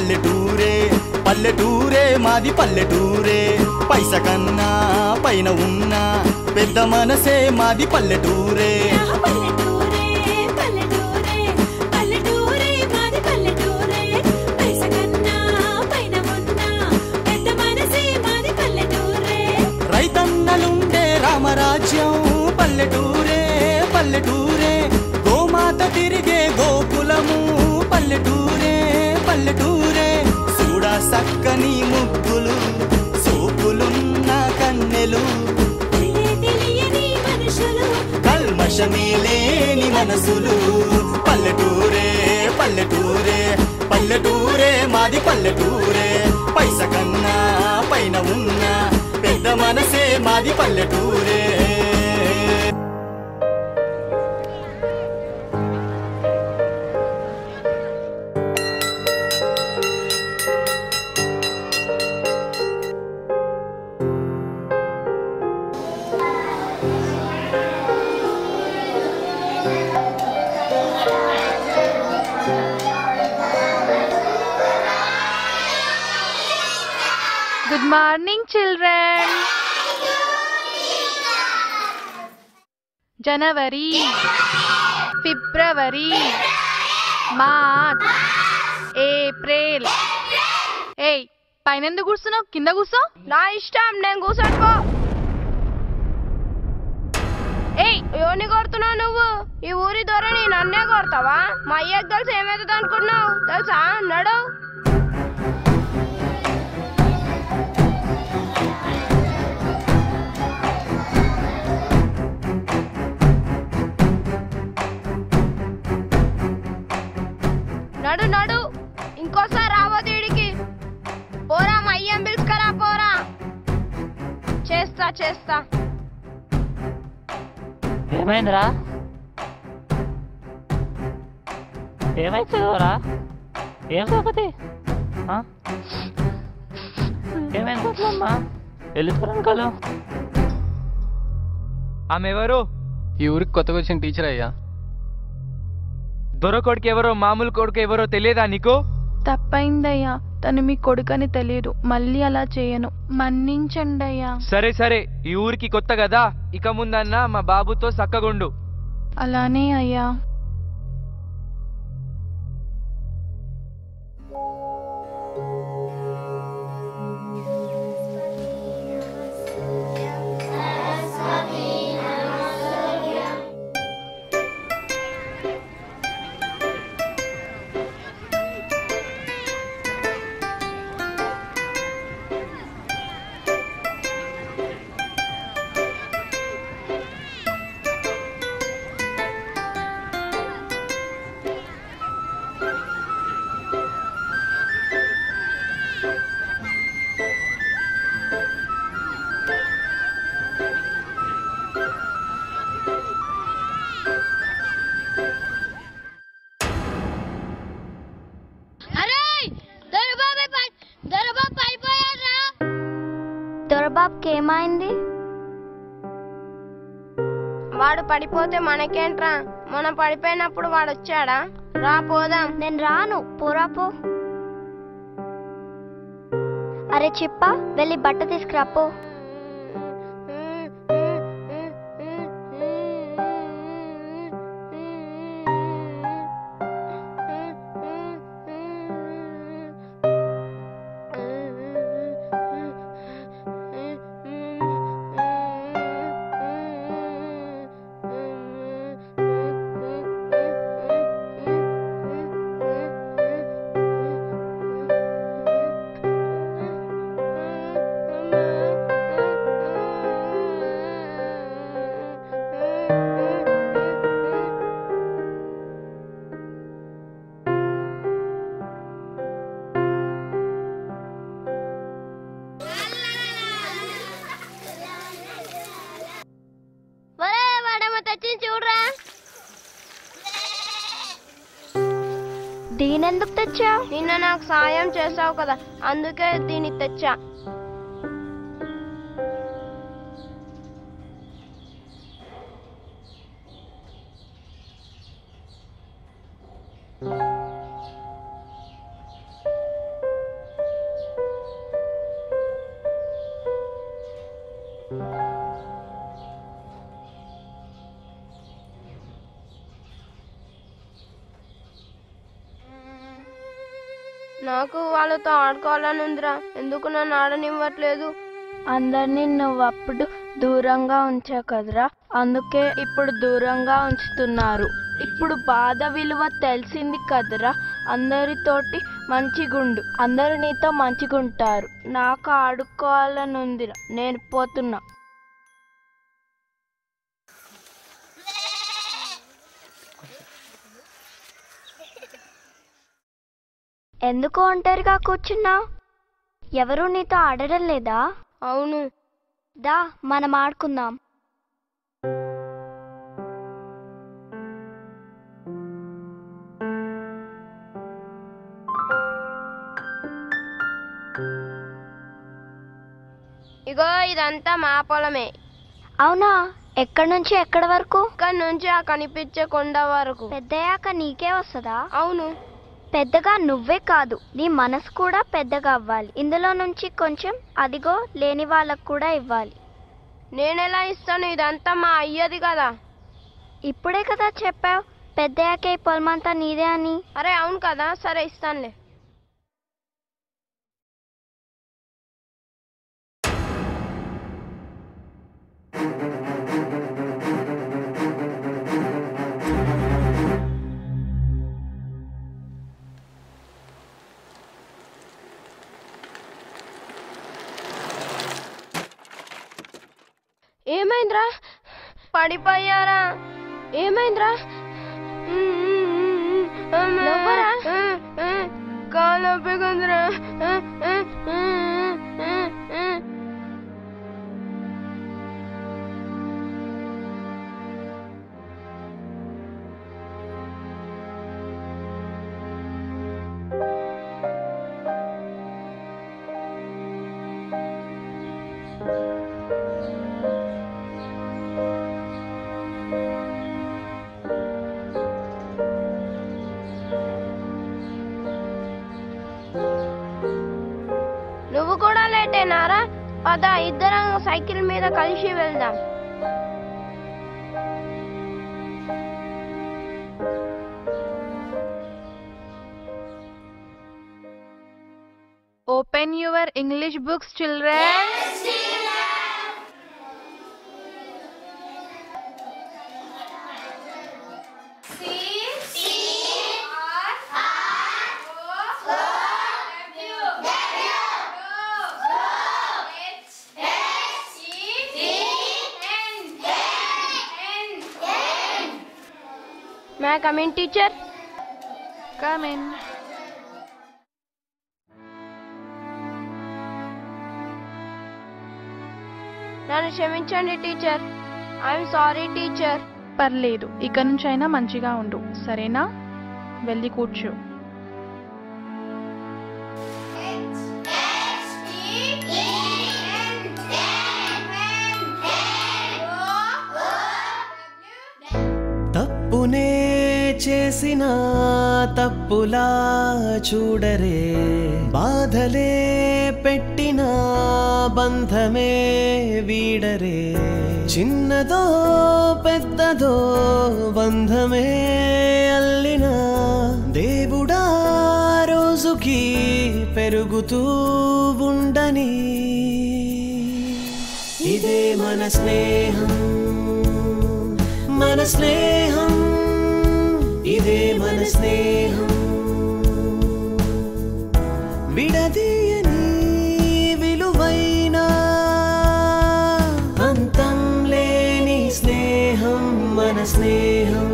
పల్లెటూరే పల్లెటూరే మాది పల్లెటూరే పైస కన్నా పైన ఉన్న పెద్ద మనసే మాది పల్లెటూరే రైతన్నలుండే రామరాజ్యం పల్లెటూరే పల్లెటూరే గోమాత తిరిగే గోకులము పల్లెటూరే పల్లెటూరే చూడా సక్కని ముగ్గులు సోకులున్న కన్నెలు కల్మషమే లేని మనసులు పల్లెటూరే పల్లెటూరే పల్లెటూరే మాది పల్లెటూరే పైస కన్నా పైన ఉన్న పెద్ద మనసే మాది పల్లెటూరే Good morning, children. January, February, March, April. Hey, పైన ఎందుకు కూర్చున్నావు? కింద కూర్చో. నా ఇష్టం, నేను కూర్చోనుకో. ఏయ్, ఎవరిని కొడుతున్నావు నువ్వు? ఈ ఊరి దొరని నన్నే కొడతావా? మా అయ్యకు తెలిసి ఏమవుతుంది అనుకున్నావు? తెలుసా? నడు. నడు నడు, ఇంకోసారి రావద్దు వీడికి. పోరా, మా అయ్యం పిలుచుకరా, పోరా. చేస్తా చేస్తా. ఏమైందిరా? ఏమైతుందోరా? ఏం సంగతి? ఏమైందమ్మా? వెళ్ళిపోరాను. ఆమె ఎవరు? ఈ ఊరికి కొత్తగా వచ్చిన టీచర్ అయ్యా. దొర కొడుకు ఎవరో మామూలు కొడుకు ఎవరో తెలియదా నీకు? తప్పైందయ్యా, తను మీ కొడుకని తెలియదు. మళ్ళీ అలా చేయను, మన్నించండి అయ్యా. సరే సరే, ఈ ఊరికి కొత్త కదా, ఇక ముందన్నా మా బాబుతో సక్కగుండు. అలానే అయ్యా. దొరబాబుకి ఏమైంది? వాడు పడిపోతే మనకేంట్రా? మనం పడిపోయినప్పుడు వాడు వచ్చాడా? రా పోదాం. నేను రాను, పోరా పో. అరే చిప్ప, వెళ్ళి బట్ట తీసుకురా పో. చూడరా, దీనెందుకు తెచ్చా? నిన్న నాకు సాయం చేసావు కదా, అందుకే దీన్ని తెచ్చా. నాకు వాళ్ళతో ఆడుకోవాలని ఉందిరా. ఎందుకు నన్ను ఆడనివ్వట్లేదు? అందరినీ నువ్వు అప్పుడు దూరంగా ఉంచావు కదరా, అందుకే ఇప్పుడు దూరంగా ఉంచుతున్నారు. ఇప్పుడు బాధ విలువ తెలిసింది కదరా, అందరితోటి మంచిగుండు, అందరు నీతో మంచిగుంటారు. నాకు ఆడుకోవాలని ఉందిరా, నేను పోతున్నా. ఎందుకు ఒంటరిగా కూర్చున్నావు? ఎవరు నీతో ఆడడం లేదా? అవును. దా మనం ఆడుకుందాం. ఇగో ఇదంతా మా పొలమే. అవునా? ఎక్కడి నుంచి ఎక్కడి వరకు? ఇక్కడ నుంచి ఆ కనిపించే కొండ వరకు. పెద్దయ్యాక నీకే వస్తుందా? అవును. పెద్దగా నువ్వే కాదు, నీ మనసు కూడా పెద్దగా అవ్వాలి. ఇందులో నుంచి కొంచెం అదిగో లేని వాళ్ళకు కూడా ఇవ్వాలి. నేనెలా ఇస్తాను? ఇదంతా మా అయ్యది కదా. ఇప్పుడే కదా చెప్పావు పెద్దయ్యాక ఈ పొలమంతా నీదే అని. అరే అవును కదా, సరే ఇస్తానులే. ఏమైందిరా? పడిపోయారా? ఏమైందిరా? కాలు నొప్పిగుందిరా. నువ్వు కూడా లేటేనారా? పద ఇద్దరం సైకిల్ మీద కలిసి వెళ్దాం. Open your English books children. May I come in, teacher? Come in. నన్ను క్షమించండి టీచర్. I'm sorry teacher. పర్లేదు, ఇక నుంచైనా మంచిగా ఉండు, సరేనా? వెళ్ళి కూర్చో. తప్పునే చేసిన తప్పులా చూడరే, బాధలే పెట్టిన బంధమే వీడరే, చిన్నదో పెద్దదో బంధమే అల్లిన దేవుడా రోజుకి పెరుగుతూ ఉండని. ఇదే మన స్నేహం, మన స్నేహం, ఇదే మన స్నేహం. విడదీయని విలువైన అంతం లేని స్నేహం మన స్నేహం.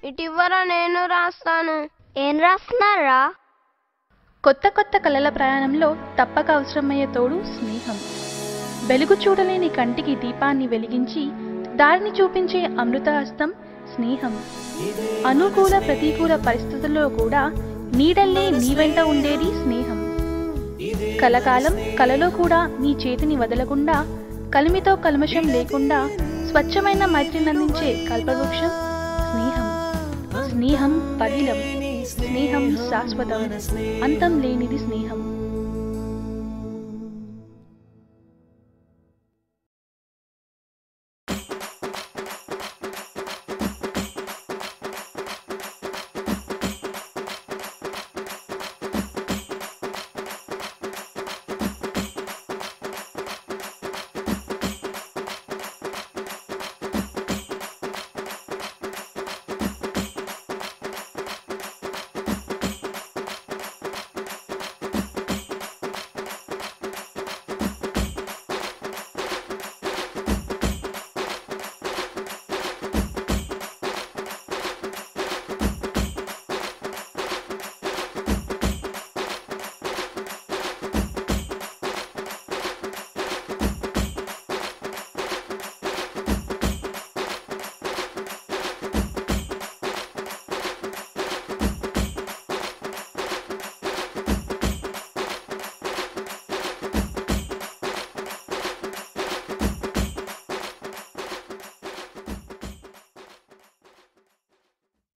ఇటు ఇవ్వరా నేను రాస్తాను. ఏం రాస్తున్నారా? కొత్త కొత్త కలల ప్రయాణంలో తప్పక అవసరమయ్యే తోడు స్నేహం. వెలుగు చూడలేని కంటికి దీపాన్ని వెలిగించి దారిని చూపించే అమృతహస్తం స్నేహం. అనుకూల ప్రతికూల పరిస్థితుల్లో కూడా నీడల్లే నీ వెంట ఉండేది స్నేహం. కలకాలం కలలో కూడా నీ చేతిని వదలకుండా, కలిమితో కల్మషం లేకుండా స్వచ్ఛమైన మైత్రిని అందించే కల్పవృక్షం స్నేహం. స్నేహం పదిలం, స్నేహం శాశ్వతం, అంతం లేనిది స్నేహం.